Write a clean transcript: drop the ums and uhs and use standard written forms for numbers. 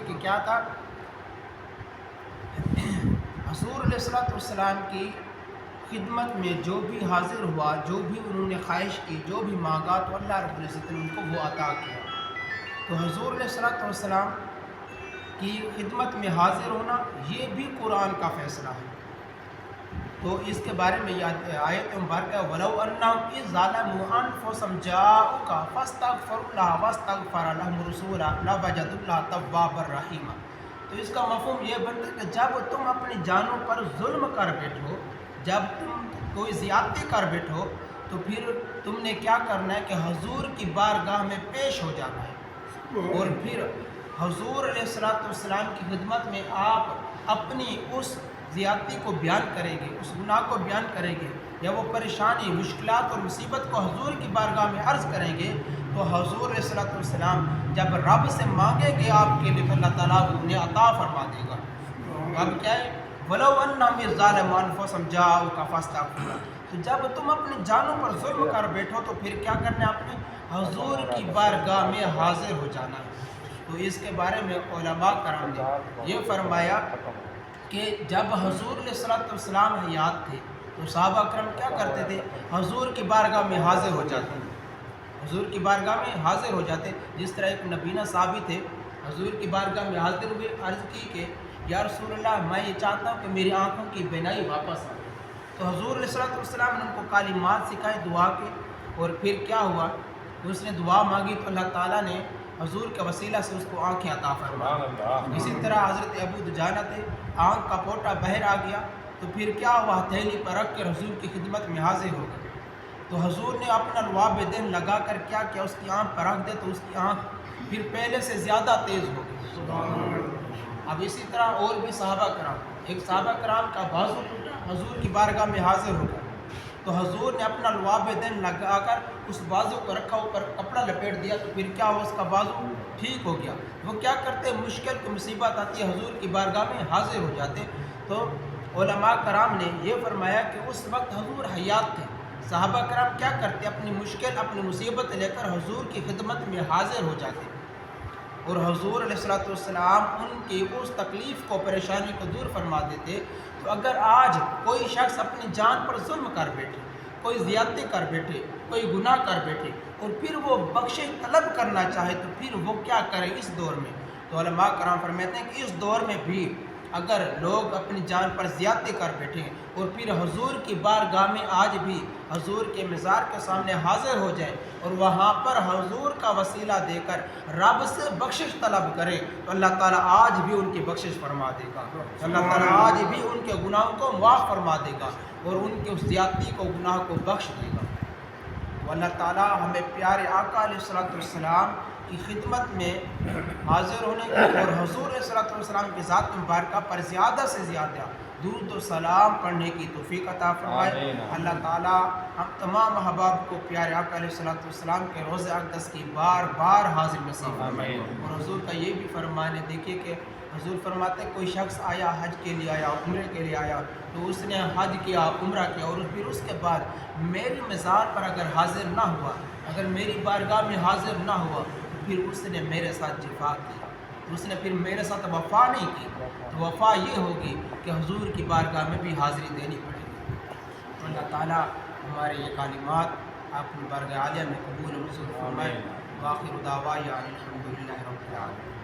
کہ کیا تھا، حضور علیہ السلام کی خدمت میں جو بھی حاضر ہوا، جو بھی انہوں نے خواہش کی، جو بھی مانگا، تو اللہ رب العزت نے ان کو وہ عطا کیا۔ تو حضور علیہ السلام کی خدمت میں حاضر ہونا یہ بھی قرآن کا فیصلہ ہے۔ تو اس کے بارے میں یہ آیت مبارکہ وَلَوْ أَنَّهُمْ إِذْ ظَلَمُوا أَنفُسَهُمْ جَاءُوكَ فَاسْتَغْفَرُوا اللَّهَ وَاسْتَغْفَرَ لَهُمُ الرَّسُولُ لَوَجَدُوا اللَّهَ تَوَّابًا رَحِيمًا۔ تو اس کا مفہوم یہ بنتا ہے کہ جب تم اپنی جانوں پر ظلم کر بیٹھو، جب تم کوئی زیادتی کر بیٹھو، تو پھر تم نے کیا کرنا ہے کہ حضور کی بارگاہ میں پیش ہو جانا ہے، اور پھر حضور علیہ السلام کی خدمت میں آپ اپنی اس زیادتی کو بیان کریں گے، اس گناہ کو بیان کریں گے، یا وہ پریشانی، مشکلات اور مصیبت کو حضور کی بارگاہ میں عرض کریں گے، تو حضور علیہ السلام جب رب سے مانگیں گے آپ کے لیے، تو اللہ تعالیٰ انہیں عطا فرما دے گا۔ اب کیا ہے، وَلَوْ أَنَّهُمْ إِذْ ظَلَمُوا أَنفُسَهُمْ جَاءُوكَ فَاسْتَغْفَرُوا اللَّهَ۔ تو جب تم اپنی جانوں پر ظلم کر بیٹھو، تو پھر کیا کرنا ہے، آپ نے حضور کی بارگاہ میں حاضر ہو جانا ہے۔ تو اس کے بارے میں علماء کرام نے یہ فرمایا کہ جب حضور علیہ السلام حیات تھے، تو صحابہ کرام کیا کرتے تھے، حضور کی بارگاہ میں حاضر ہو جاتے ہیں، حضور کی بارگاہ میں حاضر ہو جاتے۔ جس طرح ایک نبینہ صحابی تھے، حضور کی بارگاہ میں حاضر ہوئے، عرض کی کہ یا رسول اللہ، میں یہ چاہتا ہوں کہ میری آنکھوں کی بینائی واپس آئے۔ تو حضور علیہ السلام نے ان کو کلمات سکھائے دعا کے، اور پھر کیا ہوا، اس نے دعا مانگی تو اللہ تعالیٰ نے حضور کے وسیلہ سے اس کو آنکھیں عطا فرمائی۔ اسی طرح حضرت ابو دجانہ تھے، آنکھ کا پوٹا باہر آ گیا، تو پھر کیا ہوا، ہتھیلی پر رکھ کر حضور کی خدمت میں حاضر ہو گئے۔ تو حضور نے اپنا لعاب دین لگا کر کیا کیا، اس کی آنکھ پر رکھ دے، تو اس کی آنکھ پھر پہلے سے زیادہ تیز ہو گئی۔ اب اسی طرح اور بھی صحابہ کرام، ایک صحابہ کرام کا بازو ٹوٹا، حضور کی بارگاہ میں حاضر ہو گیا، تو حضور نے اپنا لعاب دین لگا کر اس بازو کو رکھا، اوپر کپڑا لپیٹ دیا، تو پھر کیا ہوا، اس کا بازو ٹھیک ہو گیا۔ وہ کیا کرتے، مشکل کی مصیبت آتی ہے، حضور کی بارگاہ میں حاضر ہو جاتے۔ تو علماء کرام نے یہ فرمایا کہ اس وقت حضور حیات تھے، صحابہ کرام کیا کرتے، اپنی مشکل، اپنی مصیبت لے کر حضور کی خدمت میں حاضر ہو جاتے، اور حضور علیہ السلام ان کی اس تکلیف کو، پریشانی کو دور فرما دیتے۔ تو اگر آج کوئی شخص اپنی جان پر ظلم کر بیٹھے، کوئی زیادتی کر بیٹھے، کوئی گناہ کر بیٹھے، اور پھر وہ بخشش طلب کرنا چاہے، تو پھر وہ کیا کرے اس دور میں؟ تو علماء کرام فرماتے ہیں کہ اس دور میں بھی اگر لوگ اپنی جان پر زیادتی کر بیٹھیں، اور پھر حضور کی بارگاہ میں آج بھی حضور کے مزار کے سامنے حاضر ہو جائیں، اور وہاں پر حضور کا وسیلہ دے کر رب سے بخشش طلب کریں، تو اللہ تعالیٰ آج بھی ان کی بخشش فرما دے گا، اللہ تعالیٰ آج بھی ان کے گناہوں کو معاف فرما دے گا، اور ان کی اس زیادتی کو، گناہ کو بخش دے گا۔ تو اللہ تعالیٰ ہمیں پیارے آقا علیہ السلام کی خدمت میں حاضر ہونے کی، اور حضور علیہ السلام کی ذات مبارکہ پر زیادہ سے زیادہ درود و سلام پڑھنے کی توفیق عطا فرمائے۔ اللہ تعالیٰ ہم تمام احباب کو پیارے آقا علیہ السلام کے روضہ اقدس کی بار بار حاضر نصیب فرمائے۔ اور حضور کا یہ بھی فرمان ہے، دیکھیے کہ حضور فرماتے ہیں کوئی شخص آیا، حج کے لیے آیا، عمرے کے لیے آیا، تو اس نے حج کیا، عمرہ کیا، اور پھر اس کے بعد میری مزار پر اگر حاضر نہ ہوا، اگر میری بارگاہ میں حاضر نہ ہوا، تو پھر اس نے میرے ساتھ جفا کیا، اس نے پھر میرے ساتھ وفا نہیں کی۔ تو وفا یہ ہوگی کہ حضور کی بارگاہ میں بھی حاضری دینی پڑے گی۔ تو اللہ تعالیٰ ہمارے یہ کلمات اپنی بارگاہ عالیہ میں قبول و منظور فرمائے۔ وآخر دعوانا الحمدللہ رب العالمین۔